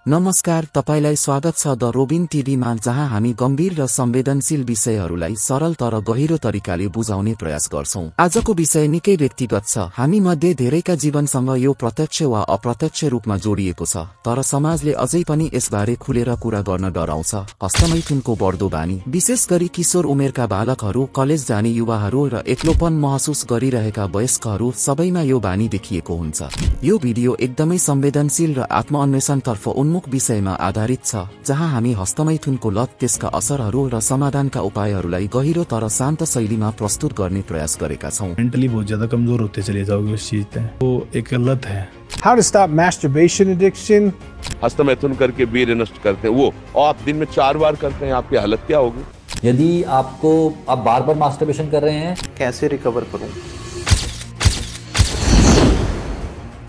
नमस्कार, तपाईलाई स्वागत छ द रोबिन टिभीमा, जहाँ हामी गम्भीर र संवेदनशील विषयहरूलाई सरल तर गहिरो तरिकाले बुझाउने प्रयास गर्छौं। आजको विषय निकै व्यक्तिगत छ। हामी मध्ये धेरैका जीवनसँग यो प्रत्यक्ष वा अप्रत्यक्ष रूपमा जोडिएको छ, तर समाजले अझै पनि यसबारे खुलेर कुरा गर्न डराउँछ। हस्तमैथुनको बढ्दो बानी, विशेष गरी किशोर उमेरका बालकहरू, कलेज जाने युवाहरू र एक्लोपन महसुस गरिरहेका वयस्कहरू सबैमा यो बानी देखिएको हुन्छ। यो भिडियो एकदमै संवेदनशील र आत्मअन्वेषणतर्फ उन्मुख विषयमा आधारित छ, जहाँ हामी हस्तमैथुनको लत, त्यसका असरहरू र समाधानका उपायहरूलाई गहिरो तर शान्त शैलीमा प्रस्तुत गर्ने प्रयास गरेका छौं। मेंटली बहुत ज्यादा कमजोर होते चले जाओगे उस चीज में, वो एक लत है। How to stop masturbation addiction? हस्तमैथुन करके वीर्य नष्ट करते हैं वो, और आप दिन में 4 बार करते हैं, आपकी हालत क्या होगी? यदि आप बार बार मास्टरबेशन कर रहे हैं, कैसे रिकवर करूं?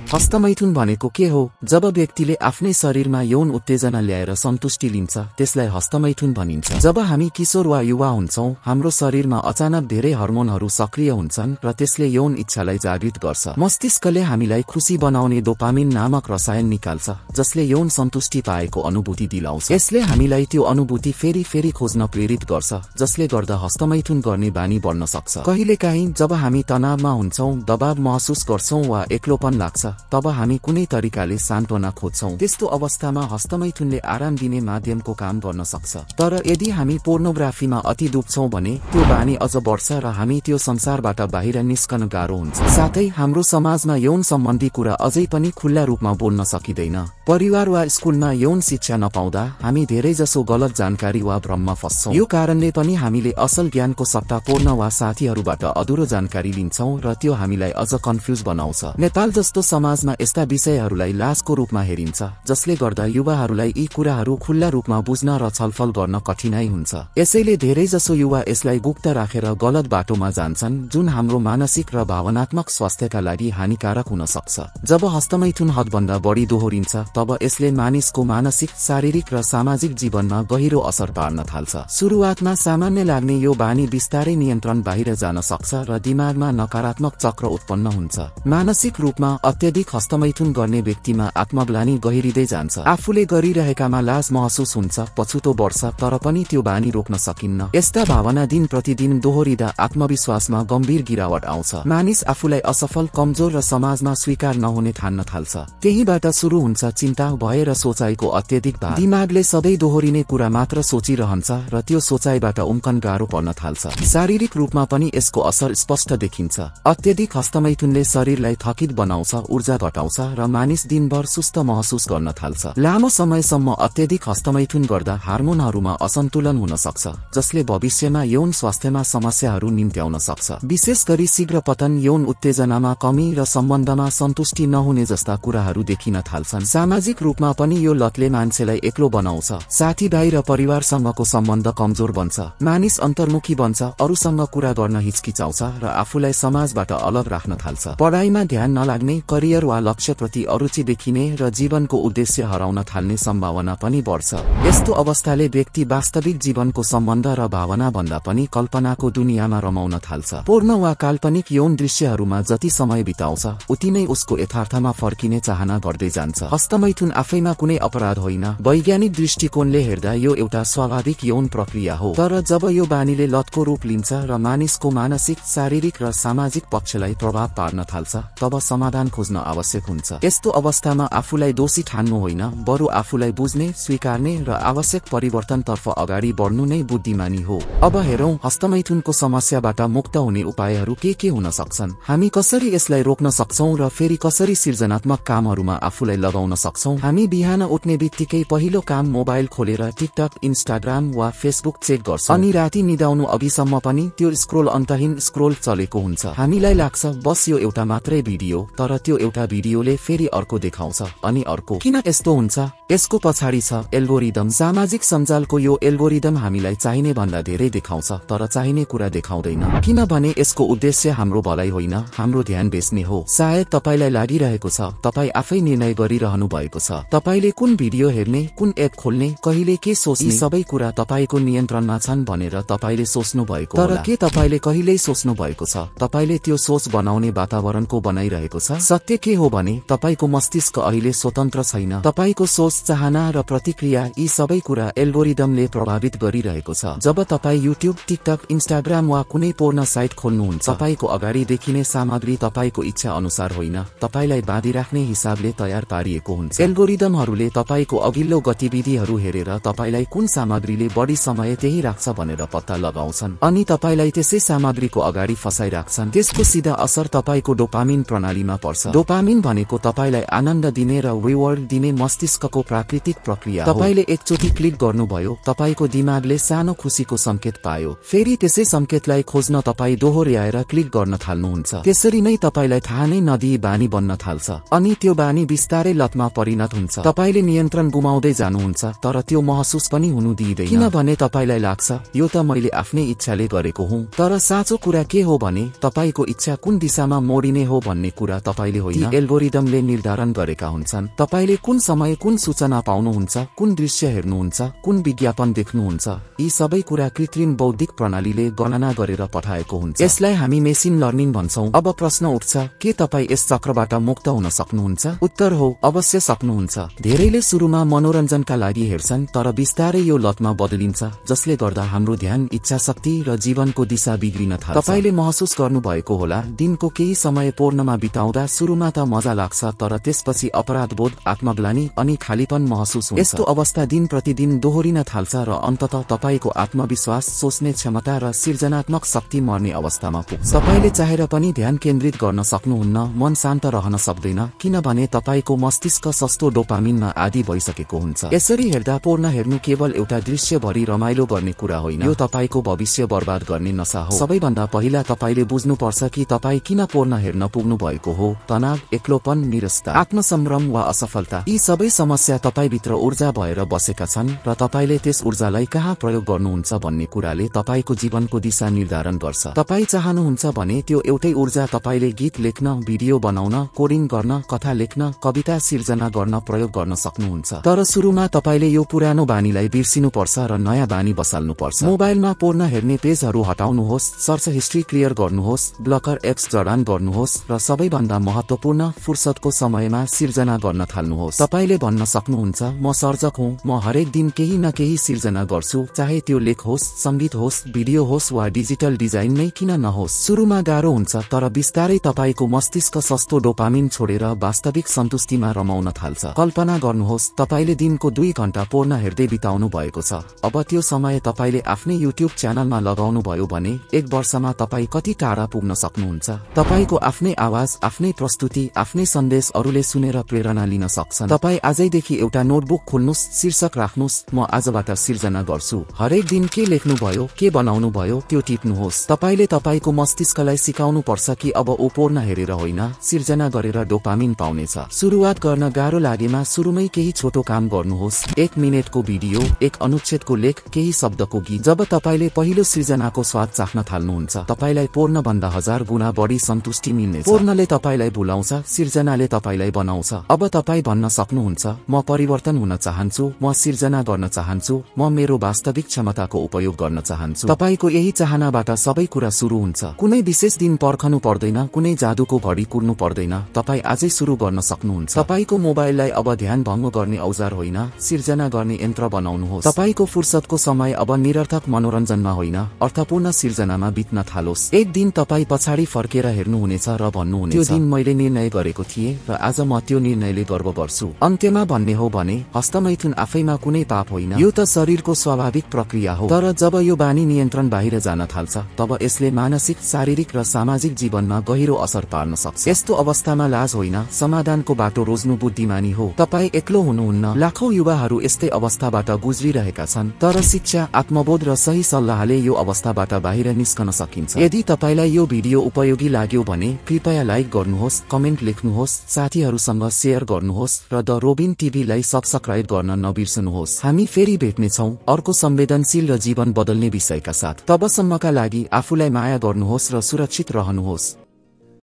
हस्तमैथुन भनेको के हो? जब व्यक्तिले आफ्नै शरीरमा यौन उत्तेजना ल्याएर सन्तुष्टि लिन्छ, त्यसलाई हस्तमैथुन भनिन्छ। जब हामी किशोर वा युवा हुन्छौं, हाम्रो शरीरमा अचानक धेरै हर्मोनहरू सक्रिय हुन्छन् र त्यसले यौन इच्छालाई जागृत गर्छ। मस्तिष्कले हामीलाई खुशी बनाउने डोपामिन नामक रसायन निकाल्छ, जसले यौन सन्तुष्टि पाएको अनुभूति दिलाउँछ। यसले हामीलाई त्यो अनुभूति फेरि फेरि खोज्न प्रेरित गर्छ, जसले गर्दा हस्तमैथुन गर्ने बानी बढ्न सक्छ। कहिलेकाहीँ जब हामी तनावमा हुन्छौं, दबाव महसुस गर्छौं वा एक्लोपन लाग्छ, तब हामी कुनै तरिकाले सान्त्वना खोज्छौं। त्यस्तो अवस्थामा हस्तमैथुनले आराम दिने माध्यमको काम गर्न सक्छ। तर यदि हामी पोर्नोग्राफीमा अति डुब्छौं भने त्यो बानी अझ बढ्छ र हामी त्यो संसारबाट बाहिर निस्कन गाह्रो हुन्छ। साथै हाम्रो समाजमा यौन सम्बन्धी कुरा अझै पनि खुल्ला रूपमा बोल्न सकिँदैन। परिवार वा स्कुलमा यौन शिक्षा नपाउँदा हामी धेरैजसो गलत जानकारी वा भ्रममा फस्छौं। यो कारणले पनि हामीले असल ज्ञानको सट्टा पोर्न वा साथीहरूबाट अधुरो जानकारी लिन्छौं र त्यो हामीलाई अझ कन्फ्युज बनाउँछ। नेपाल जस्तो समाजमा यस्ता विषयहरूलाई लाजको रूपमा हेरिन्छ, जसले गर्दा युवाहरूलाई यी कुराहरू खुल्ला रूपमा बुझ्न र छलफल गर्न कठिनाइ हुन्छ। यसैले धेरैजसो युवा यसलाई गुप्त राखेर गलत बाटोमा जान्छन्, जुन हाम्रो मानसिक र भावनात्मक स्वास्थ्यका लागि हानिकारक हुन सक्छ। जब हस्तमैथुन हदभन्दा बढी दोहोरिन्छ, तब यसले मानिसको मानसिक, शारीरिक र सामाजिक जीवनमा गहिरो असर पार्न थाल्छ। सुरुवातमा सामान्य लाग्ने यो बानी बिस्तारै नियन्त्रण बाहिर जान सक्छ र दिमागमा नकारात्मक चक्र उत्पन्न हुन्छ। मानसिक रूपमा अत्यधिक हस्तमैथुन गर्ने व्यक्तिमा आत्मग्लानि गहिरिँदै जान्छ। आफूले गरिरहेकामा लाज महसुस हुन्छ, पछुतो बढ्छ, तर पनि त्यो बानी रोक्न सकिन्न। यस्ता भावना दिन प्रतिदिन दोहोरिँदा आत्मविश्वासमा गम्भीर गिरावट आउँछ। मानिस आफूलाई असफल, कमजोर र समाजमा स्वीकार नहुने ठान्न थाल्छ। त्यहीबाट सुरु हुन्छ चिन्ता, भय र सोचाइको अत्यधिक भार। दिमागले सधैँ दोहोरिने कुरा मात्र सोचिरहन्छ र त्यो सोचाइबाट उम्कन गाह्रो पर्न थाल्छ। शारीरिक रूपमा पनि यसको असर स्पष्ट देखिन्छ। अत्यधिक हस्तमैथुनले शरीरलाई थकित बनाउँछ, ऊर्जा घटाउँछ र मानिस दिनभर सुस्त महसुस गर्न थाल्छ। लामो समयसम्म अत्यधिक हस्तमैथुन गर्दा हार्मोनहरूमा असन्तुलन हुन सक्छ, जसले भविष्यमा यौन स्वास्थ्यमा समस्याहरू निम्त्याउन सक्छ। विशेष गरी शीघ्र पतन, यौन उत्तेजनामा कमी र सम्बन्धमा सन्तुष्टि नहुने जस्ता कुराहरू देखिन थाल्छन्। सामाजिक रूपमा पनि यो लतले मान्छेलाई एक्लो बनाउँछ। साथीभाइ र परिवारसँगको सम्बन्ध कमजोर बन्छ। मानिस अन्तर्मुखी बन्छ, अरूसँग कुरा गर्न हिचकिचाउँछ र आफूलाई समाजबाट अलग राख्न थाल्छ। पढाइमा ध्यान नलाग्ने, करियर वा लक्ष्यप्रति अरुचि देखिने र जीवनको उद्देश्य हराउन थाल्ने सम्भावना पनि बढ्छ। यस्तो अवस्थाले व्यक्ति वास्तविक जीवनको सम्बन्ध र भावना भन्दा पनि कल्पनाको दुनियाँमा रमाउन थाल्छ। पूर्ण वा काल्पनिक यौन दृश्यहरूमा जति समय बिताउँछ, उति नै उसको यथार्थमा फर्किने चाहना बढ्दै जान्छ। हस्तमैथुन आफैमा कुनै अपराध होइन। वैज्ञानिक दृष्टिकोणले हेर्दा यो एउटा स्वाभाविक यौन प्रक्रिया हो। तर जब यो बानीले लतको रूप लिन्छ र मानिसको मानसिक, शारीरिक र सामाजिक पक्षलाई प्रभाव पार्न थाल्छ, तब समाधान खोज्न आवश्यक हुन्छ। यस्तो अवस्थामा आफूलाई दोषी ठान्नु होइन, बरु आफूलाई बुझ्ने, स्वीकार्ने र आवश्यक परिवर्तनतर्फ अगाडि बढ्नु नै बुद्धिमानी हो। अब हेरौं हस्तमैथुनको समस्याबाट मुक्त हुने उपायहरू के हुन सक्छन्। हामी कसरी यसलाई रोक्न सक्छौं र फेरि कसरी सृजनात्मक कामहरूमा आफूलाई लगाउन सक्छौं। हामी बिहान उठ्ने बित्तिकै पहिलो काम मोबाइल खोलेर टिकटक, इन्स्टाग्राम वा फेसबुक चेक गर्छौं, अनि राति निदाउनु अघिसम्म पनि त्यो स्क्रोल, अन्तहीन स्क्रोल चलेको हुन्छ। हामीलाई लाग्छ बस यो एउटा मात्रै भिडियो, तर त्यो एउटा भिडियोले फेरि अर्को देखाउँछ, अनि अर्को। किन यस्तो हुन्छ? यसको पछाडि छ एल्गोरिदम। सामाजिक सञ्जालको यो एल्गोरिदम हामीलाई चाहिने भन्दा धेरै देखाउँछ, तर चाहिने कुरा देखाउँदैन। किनभने यसको उद्देश्य हाम्रो भलाइ होइन, हाम्रो ध्यान बेच्ने हो। सायद तपाईलाई लागिरहेको छ तपाई आफै निर्णय गरिरहनु भएको छ। तपाईले कुन भिडियो हेर्ने, कुन एप खोल्ने, कहिले के सोच्ने, सबै कुरा तपाईको नियन्त्रणमा छन् भनेर तपाईले सोच्नु भएको होला। तर के तपाईले कहिल्यै सोच्नु भएको छ तपाईले त्यो सोच बनाउने वातावरणको बनाइरहेको छ? सत्य के हो भने तपाईको मस्तिष्क अहिले स्वतन्त्र छैन। तपाईको सोच, चाहना र प्रतिक्रिया यी सबै कुरा एल्गोरिदमले प्रभावित गरिरहेको छ। जब तपाई युट्युब, टिकटक, इन्स्टाग्राम वा कुनै पोर्न साइट खोल्नुहुन्छ, तपाईको अगाडि देखिने सामग्री तपाईको इच्छा अनुसार होइन, तपाईलाई बाँधिराख्ने हिसाबले तयार पारिएको हुन्छ। एल्गोरिदमहरूले तपाईको अघिल्लो गतिविधिहरू हेरेर तपाईलाई कुन सामग्रीले बढी समय त्यही राख्छ भनेर पत्ता लगाउँछन् अनि तपाईलाई त्यसै सामग्रीको अगाडि फसाइराख्छन्। त्यसको सीधा असर तपाईको डोपामिन प्रणालीमा पर्छ। डोपामिन भनेको तपाईलाई आनन्द दिने र रिवार्ड दिने मस्तिष्कको प्राकृतिक प्रक्रिया हो। तपाईले एकचोटि क्लिक गर्नुभयो, तपाईको दिमागले सानो खुसीको संकेत पायो। फेरि त्यसै संकेतलाई खोज्न तपाई दोहोर्याएर क्लिक गर्न थाल्नुहुन्छ। त्यसरी नै तपाईलाई थाहा नै नदिई बानी बन्न थाल्छ अनि त्यो बानी बिस्तारै लतमा परिणत हुन्छ। तपाईले नियन्त्रण गुमाउँदै जानुहुन्छ तर त्यो महसुस पनि हुनु दिइदैन, किनभने तपाईलाई लाग्छ यो त मैले आफ्नै इच्छाले गरेको हुँ। तर साँचो कुरा के हो भने तपाईको इच्छा कुन दिशामा मोडिने हो भन्ने कुरा तपाईले होइन, एल्गोरिदमले निर्धारण गरेका हुन्छन्। तपाईले कुन समय कुन सूचना पाउनुहुन्छ, कुन दृश्य हेर्नुहुन्छ, कुन विज्ञापन देख्नुहुन्छ, यी सबै कुरा कृत्रिम बौद्धिक प्रणालीले गणना गरेर पठाएको हुन्छ। यसलाई हामी मेसिन लर्निङ भन्छौं। अब प्रश्न उठ्छ, के तपाई यस चक्रबाट मुक्त हुन सक्नुहुन्छ? उत्तर हो, अवश्य सक्नुहुन्छ। धेरैले सुरुमा मनोरञ्जनका लागि हेर्छन् तर बिस्तारै यो लतमा बदलिन्छ, जसले गर्दा हाम्रो ध्यान, इच्छा शक्ति र जीवनको दिशा बिग्रिन थाल्छ। तपाईले महसुस गर्नुभएको होला, दिनको केही समय पोर्नमा बिताउँदा सुरुमा त मजा लाग्छ तर त्यसपछि अपराधबोध, आत्मग्लानि अनि खालीपन महसुस हुन्छ। यस्तो अवस्था दिन प्रतिदिन दोहोरिन थाल्छ र अन्ततः तपाईको आत्मविश्वास, सोच्ने क्षमता र सृजनात्मक शक्ति मर्ने अवस्थामा पुग्छ। तपाईले चाहेर पनि ध्यान केन्द्रित गर्न सक्नुहुन्न, मन शान्त रहन सक्दैन, किनभने तपाईको मस्तिष्क सस्तो डोपामिनमा आदि भइसकेको हुन्छ। यसरी हेर्दा पोर्न हेर्नु केवल एउटा दृश्यभरि रमाइलो गर्ने कुरा होइन, यो तपाईको भविष्य बर्बाद गर्ने नशा हो। सबैभन्दा पहिला तपाईले बुझ्नुपर्छ कि तपाई किन पोर्न हेर्न पुग्नु भएको हो। तनाव, एक्लोपन, निरस्ता, आत्मसम्भ्रम वा असफलता, यी सबै समस्या तपाईभित्र ऊर्जा भएर बसेका छन् र तपाईले त्यस ऊर्जालाई कहाँ प्रयोग गर्नुहुन्छ भन्ने कुराले तपाईको जीवनको दिशा निर्धारण गर्छ। तपाई चाहनुहुन्छ भने त्यो एउटै ऊर्जा तपाईले गीत लेख्न, भिडियो बनाउन, कोडिङ गर्न, कथा लेख्न, कविता सिर्जना गर्न प्रयोग गर्न सक्नुहुन्छ। तर सुरुमा तपाईले यो पुरानो बानीलाई बिर्सिनुपर्छ र नयाँ बानी बसाल्नुपर्छ। मोबाइलमा पोर्न हेर्ने पेजहरू हटाउनुहोस्, सर्च हिस्ट्री क्लियर गर्नुहोस्, ब्लकर एप्स जडान गर्नुहोस् र सबैभन्दा महत्त्वपूर्ण, फुर्सदको समयमा सिर्जना गर्न थाल्नुहोस्। तपाईले भन्न सक्नुहुन्छ, म सर्जक हुँ, म हरेक दिन केही न केही सिर्जना गर्छु, चाहे त्यो लेख होस्, संगीत होस्, भिडियो होस् वा डिजिटल डिजाइन नै किन नहोस्। सुरुमा गाह्रो हुन्छ तर बिस्तारै तपाईको मस्तिष्क सस्तो डोपामिन छोडेर वास्तविक सन्तुष्टिमा रमाउन थाल्छ। कल्पना गर्नुहोस्, तपाईले दिनको 2 घण्टा पोर्न हेर्दै बिताउनु भएको छ। अब त्यो समय तपाईले आफ्नै युट्युब च्यानलमा लगाउनु भयो भने 1 वर्षमा तपाई कति टाढा पुग्न सक्नुहुन्छ। तपाईको आफ्नै आवाज, आफ्नै प्रस्तुति, आफ्नै सन्देश अरूले सुनेर प्रेरणा लिन सक्छन्। तपाई आजैदेखि एउटा नोटबुक खोल्नुस्, शीर्षक राख्नुस्, म आजबाट सिर्जना गर्छु। हरेक दिन के लेख्नु भयो, के बनाउनु भयो, त्यो टिप्नुहोस्। तपाईले तपाईको मस्तिष्कलाई सिकाउनु पर्छ कि अब ऊ पोर्न हेरेर होइन, सिर्जना गरेर डोपामिन पाउनेछ। सुरुवात गर्न गाह्रो लागेमा सुरुमै केही छोटो काम गर्नुहोस्। 1 मिनेटको भिडियो, 1 अनुच्छेदको लेख, केही शब्दको गीत। जब तपाईले पहिलो सृजनाको स्वाद चाख्न थाल्नुहुन्छ, तपाईलाई पोर्न भन्दा 1000 गुणा बढी सन्तुष्टि मिल्नेछ। पोर्नले तपाईलाई भुलाउँछ, सिर्जनाले तपाईलाई बनाउँछ। अब तपाई भन्न सक्नुहुन्छ, म परिवर्तन हुन चाहन्छु, म सिर्जना गर्न चाहन्छु, म मेरो वास्तविक क्षमताको उपयोग गर्न चाहन्छु। तपाईको यही चाहनाबाट सबै कुरा सुरु हुन्छ। कुनै विशेष दिन पर्खनु पर्दैन, कुनै जादुको घडी कुर्नु पर्दैन, तपाई आजै सुरु गर्न सक्नुहुन्छ। तपाईको मोबाइललाई अब ध्यान भङ्ग गर्ने औजार होइन, सिर्जना गर्ने यन्त्र बनाउनुहोस्। तपाईको फुर्सदको समय अब निरर्थक मनोरञ्जनमा होइन, अर्थपूर्ण सिर्जनामा बित्न थालोस्। एक दिन तपाई पछाडि फर्केर हेर्नुहुनेछ र भन्नुहुनेछ, त्यो दिन मैले निर्णय गरेको थिएँ र आज म त्यो निर्णयले गर्व गर्छु। अन्त्यमा भन्ने हो भने हस्तमैथुन आफैमा कुनै पाप होइन, यो त शरीरको स्वाभाविक प्रक्रिया हो। तर जब यो बानी नियन्त्रण बाहिर जान थाल्छ, तब यसले मानसिक, शारीरिक र सामाजिक जीवनमा गहिरो असर पार्न सक्छ। यस्तो अवस्थामा लाज होइन, समाधानको बाटो रोज्नु बुद्धिमानी हो। तपाई एक्लो हुनुहुन्न, लाखौं युवाहरू यस्तै अवस्थाबाट गुज्रिरहेका छन्। तर शिक्षा, आत्मबोध र सही सल्लाहले यो अवस्थाबाट बाहिर निस्कन सकिन्छ। यदि तपाईलाई यो भिडियो उपयोगी लाग्यो भने कृपया लाइक गर्नुहोस्, कमेन्ट लेख्नुहोस्, साथीहरूसँग शेयर गर्नुहोस् र द रोबिन टिभीलाई सब्स्क्राइब गर्न नबिर्सनुहोस्। हामी फेरि भेट्नेछौँ अर्को संवेदनशील र जीवन बदल्ने विषयका साथ। तबसम्मका लागि आफूलाई माया गर्नुहोस् र सुरक्षित रहनुहोस्।